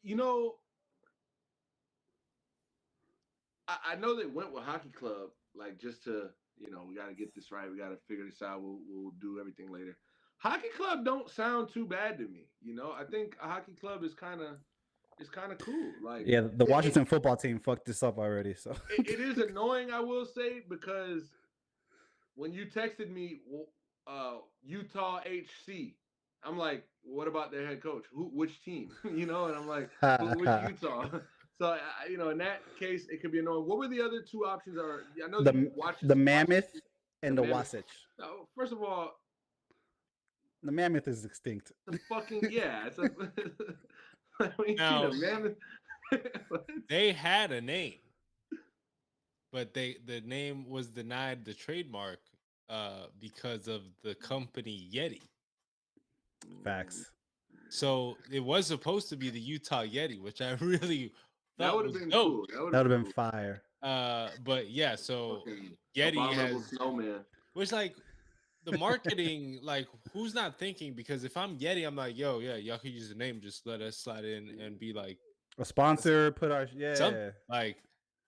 You know, I know they went with Hockey Club, like just to, we got to get this right. We got to figure this out. We'll do everything later. Hockey Club don't sound too bad to me. I think a Hockey Club is kind of cool. Like, yeah, the Washington football team fucked this up already. So it is annoying, I will say, because when you texted me, Utah HC, I'm like, what about their head coach? Which team? And I'm like, which Utah? So in that case, it could be annoying. What were the other two options? I know you watched the Mammoth and the Wasatch. No, first of all, the Mammoth is extinct. The fucking it's a. Now, the Mammoth. They had a name, but the name was denied the trademark because of the company Yeti. Facts. So it was supposed to be the Utah Yeti, which I really that would have been cool. That would have been fire. But yeah, so fucking Yeti has snowman. Which like the marketing, like who's not thinking? Because if I'm Yeti, I'm like, yo, yeah, y'all could use the name, just let us slide in and be like a sponsor. Put our like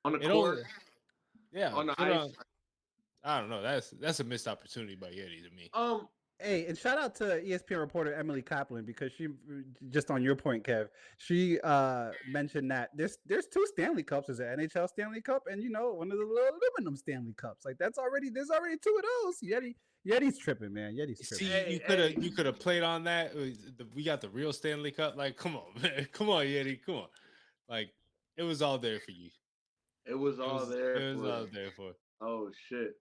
on the court. On the ice. I don't know. That's a missed opportunity by Yeti to me. Hey, and shout out to ESPN reporter Emily Kaplan, because she, just on your point, Kev, she mentioned that there's 2 Stanley Cups. There's an NHL Stanley Cup and one of the little aluminum Stanley Cups. Like there's already 2 of those. Yeti's tripping, man. Yeti's tripping. See, you could have played on that. We got the real Stanley Cup. Like, come on, man. Come on, Yeti. Come on. Like, it was all there for you. It was all there. It was all there for. Oh shit.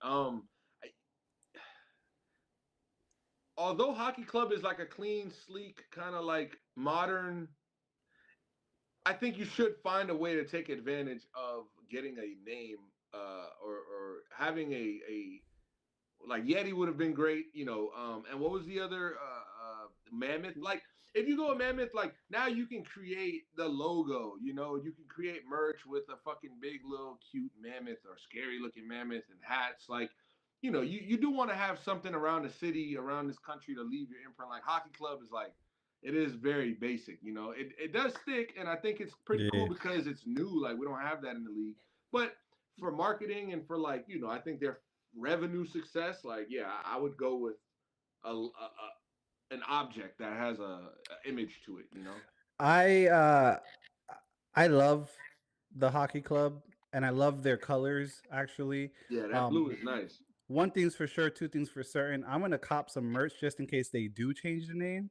Although Hockey Club is like a clean, sleek, kind of like modern, I think you should find a way to take advantage of getting a name or having a like Yeti would have been great, and what was the other Mammoth? Like if you go a Mammoth, like now you can create the logo, you can create merch with a fucking big little cute mammoth or scary looking mammoth and hats. Like, you do want to have something around the city, around this country to leave your imprint. Like Hockey Club is like, it is very basic, it does stick, and I think it's pretty cool because it's new. Like we don't have that in the league, but for marketing and for like, I think their revenue success, like, I would go with an object that has a image to it, I love the Hockey Club, and I love their colors, actually. Yeah, that blue is nice. One thing's for sure, 2 things for certain. I'm gonna cop some merch just in case they do change the name,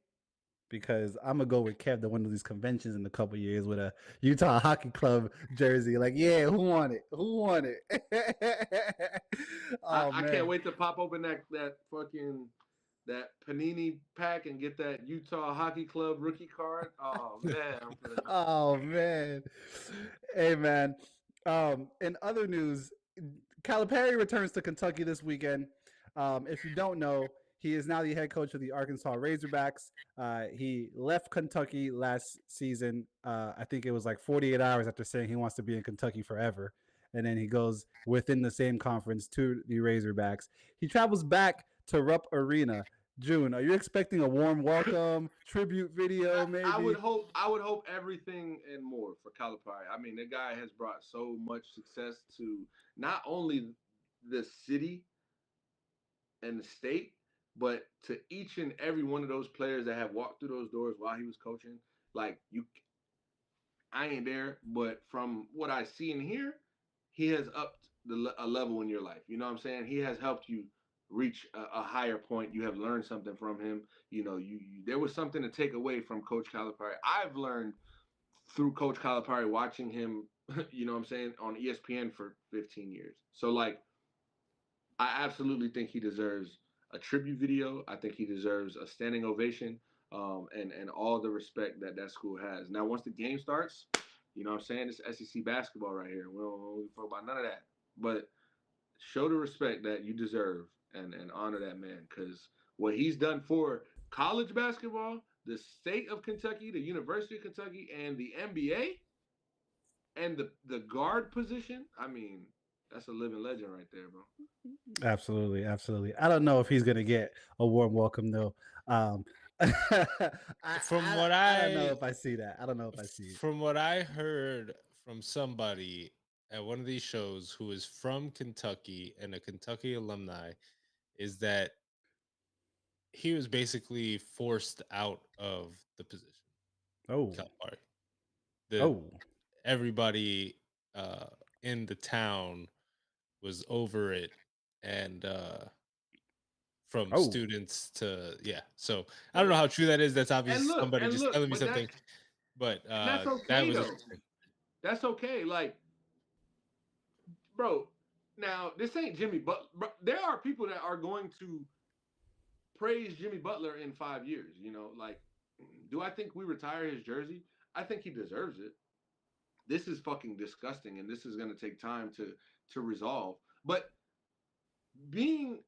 because I'm gonna go with Kev to one of these conventions in a couple years with a Utah Hockey Club jersey. Like, yeah, who want it? Who want it? I can't wait to pop open that fucking that Panini pack and get that Utah Hockey Club rookie card. Oh man. Oh man. Hey man. In other news, Calipari returns to Kentucky this weekend. If you don't know, he is now the head coach of the Arkansas Razorbacks. He left Kentucky last season. I think it was like 48 hours after saying he wants to be in Kentucky forever. And then he goes within the same conference to the Razorbacks. He travels back to Rupp Arena. June, are you expecting a warm welcome, tribute video, maybe? I would hope everything and more for Calipari. I mean, the guy has brought so much success to not only the city and the state, but to each and every one of those players that have walked through those doors while he was coaching. Like, I ain't there, but from what I see and hear, he has upped a level in your life. You know what I'm saying? He has helped you reach a higher point. You have learned something from him. You know, there was something to take away from Coach Calipari. I've learned through Coach Calipari watching him. You know what I'm saying, on ESPN for 15 years. So like, I absolutely think he deserves a tribute video. I think he deserves a standing ovation, and all the respect that that school has. Now, once the game starts, you know what I'm saying? It's SEC basketball right here. We don't talk about none of that. But show the respect that you deserve, and honor that man, because what he's done for college basketball, the state of Kentucky, the University of Kentucky, and the NBA, and the guard position. I mean, that's a living legend right there, bro. Absolutely, absolutely. I don't know if he's gonna get a warm welcome though. From what I don't know I if I see that. I don't know if I see it. from what I heard from somebody at one of these shows who is from Kentucky and a Kentucky alumni, is that he was basically forced out of the position. Oh, Calipari. The oh, Everybody uh, in the town was over it, and from oh. students to, yeah. So I don't know how true that is. That's obviously somebody And just look, telling me but something, but that's that okay was though. interesting. That's okay. Like, bro, now this ain't Jimmy, but there are people that are going to praise Jimmy Butler in 5 years. You know, like, do I think we retire his jersey? I think he deserves it. This is fucking disgusting, and this is going to take time to resolve. But being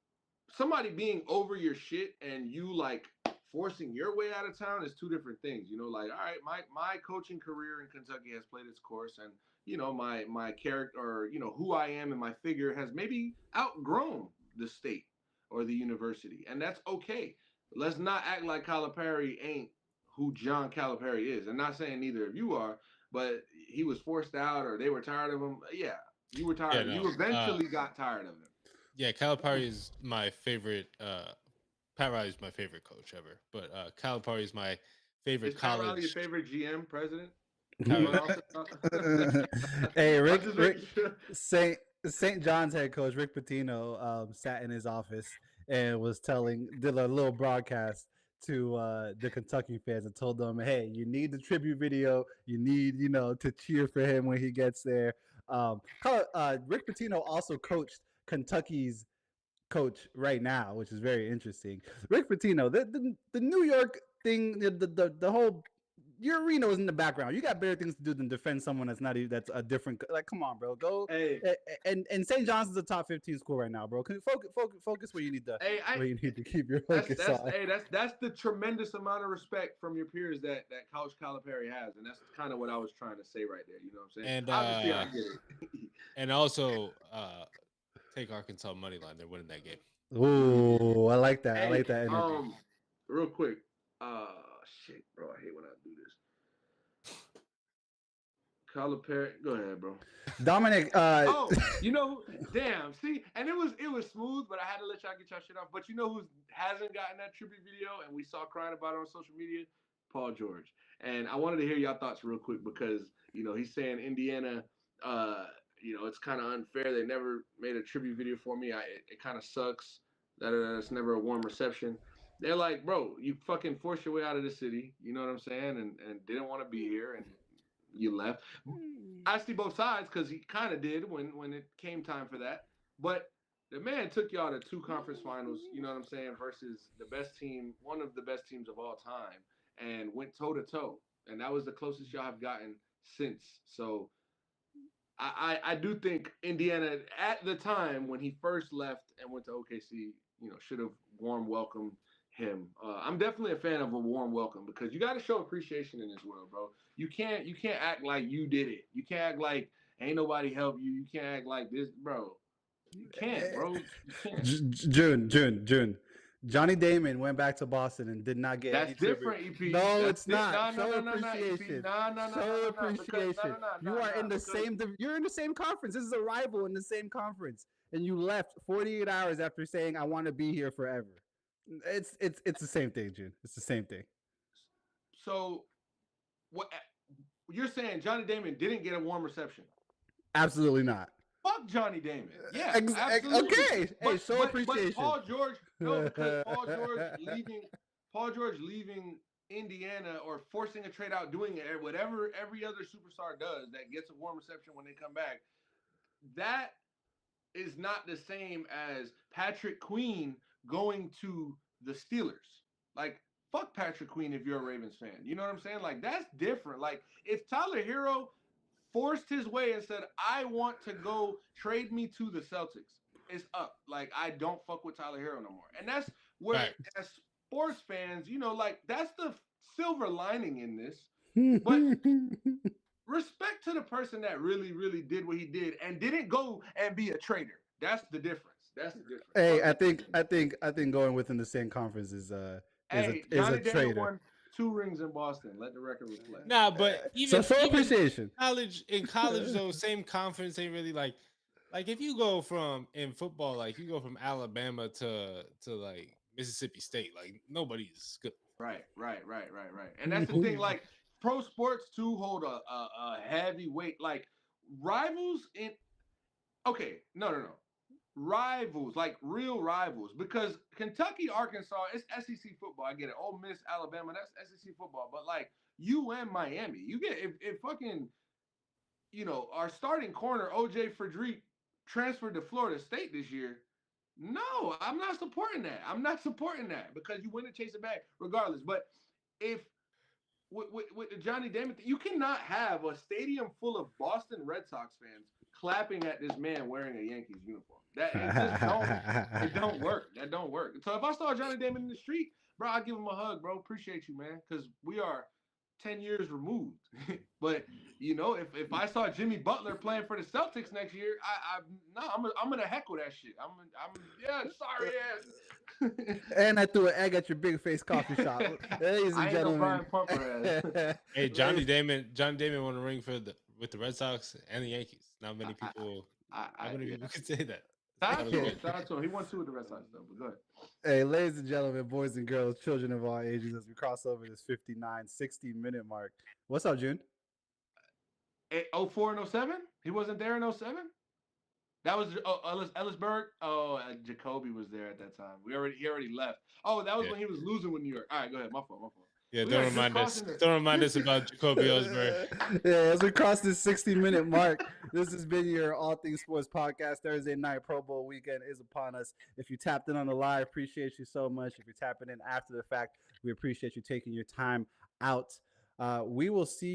somebody being over your shit and you like forcing your way out of town is two different things. You know, like, all right, my coaching career in Kentucky has played its course, and you know, my character, or you know, who I am and my figure has maybe outgrown the state or the university, and that's okay. Let's not act like Calipari ain't who John Calipari is. And not saying neither of you are, but he was forced out or they were tired of him. Yeah, you were Yeah, tired. no. You eventually got tired of him. Yeah, Calipari is my favorite. Pat Riley is my favorite coach ever, but Calipari is my favorite Is Pat Riley your college. favorite GM president? Pat You Riley. want to also? Hey, I'm Rick, just Rick, making sure. St. John's head coach Rick Pitino sat in his office and did a little broadcast to the Kentucky fans and told them, "Hey, you need the tribute video. You need, to cheer for him when he gets there." Rick Pitino also coached Kentucky's coach right now, which is very interesting. Rick Pitino, the New York thing, the whole your arena is in the background. You got better things to do than defend someone that's a different. Like, come on, bro, go. Hey, And St. John's is a top 15 school right now, bro. Can focus where you need to hey, where you need to keep your that's focus that's on. hey, that's the tremendous amount of respect from your peers that Coach Calipari has, and that's kind of what I was trying to say right there. You know what I'm saying? And Obviously, I get it. and also take Arkansas money line. They're winning that game. Ooh, I like that. I Hey, like that energy. real quick, shit, bro, I hate when I do this. Calipari, go ahead, bro. Dominic, Oh, damn. See, and it was smooth, but I had to let y'all get y'all shit off. But you know who hasn't gotten that tribute video, and we saw crying about it on social media? Paul George. And I wanted to hear y'all thoughts real quick because he's saying Indiana, it's kind of unfair. They never made a tribute video for me. It kind of sucks that it's never a warm reception. They're like, bro, you fucking forced your way out of the city. You know what I'm saying? And didn't want to be here, and you left. I see both sides because he kind of did when it came time for that. But the man took y'all to two conference finals, you know what I'm saying, versus the best team, one of the best teams of all time, and went toe to toe. And that was the closest y'all have gotten since. So I do think Indiana at the time when he first left and went to OKC, should have warm welcomed him. I'm definitely a fan of a warm welcome because you got to show appreciation in this world, bro. You can't act like you did it. You can't act like ain't nobody help you. You can't act like this, bro. You can't, bro. You can't. June. Johnny Damon went back to Boston and did not get any That's tribute. different, EP. No, That's it's not. No, Show no, no, EP. appreciation. No, Show because appreciation. You are in the same. You're in the same conference. This is a rival in the same conference, and you left 48 hours after saying, "I want to be here forever." It's the same thing, June. It's the same thing. So, what you're saying Johnny Damon didn't get a warm reception? Absolutely not. Fuck Johnny Damon. Yeah, absolutely. Okay. Hey, show appreciation. But Paul George, no, because Paul George leaving Indiana or forcing a trade out, doing it, whatever every other superstar does that gets a warm reception when they come back, that is not the same as Patrick Queen going to the Steelers. Like, fuck Patrick Queen if you're a Ravens fan. You know what I'm saying? Like, that's different. Like, if Tyler Hero forced his way and said, I want to go trade me to the Celtics, it's up. Like, I don't fuck with Tyler Hero no more. And that's where, Right. as sports fans, you know, like, that's the silver lining in this. But respect to the person that really, really did what he did and didn't go and be a traitor. That's the difference. That's the difference. Hey, I think going within the same conference is a traitor. Won 2 rings in Boston. Let the record reflect. Nah, but even so appreciation. In college though, same conference ain't really like if you go from in football, like you go from Alabama to like Mississippi State, like nobody's good. Right. And that's the thing, like pro sports too hold a heavy weight. Like rivals in no. Rivals, like real rivals, because Kentucky, Arkansas, it's SEC football. I get it. Ole Miss, Alabama, that's SEC football. But like UM, Miami, you get if fucking, you know, our starting corner OJ Frederick transferred to Florida State this year. No, I'm not supporting that. I'm not supporting that because you win and chase it back regardless. But if with the Johnny Damon thing, you cannot have a stadium full of Boston Red Sox fans clapping at this man wearing a Yankees uniform. It don't work. That don't work. So if I saw Johnny Damon in the street, bro, I'd give him a hug, bro. Appreciate you, man, because we are 10 years removed. But you know, if I saw Jimmy Butler playing for the Celtics next year, I'm gonna heckle that shit. I'm sorry ass. And I threw an egg at your big face coffee shop, ladies and gentlemen. Hey, Johnny Damon won a ring with the Red Sox and the Yankees. Not many people. Not many people could say that. Shout out to him. He won 2 with the Red Sox, though, but go ahead. Hey, ladies and gentlemen, boys and girls, children of all ages, as we cross over this 59, 60-minute mark. What's up, June? 04 and 07? He wasn't there in 07? That was Ellisburg. Jacoby was there at that time. He already left. Oh, that was when he was losing with New York. All right, go ahead. My fault. Yeah, don't remind us about Jacoby Ellsbury. Yeah, as we cross this 60-minute mark, this has been your All Things Sports podcast. Thursday night Pro Bowl weekend is upon us. If you tapped in on the live, appreciate you so much. If you're tapping in after the fact, we appreciate you taking your time out. We will see you.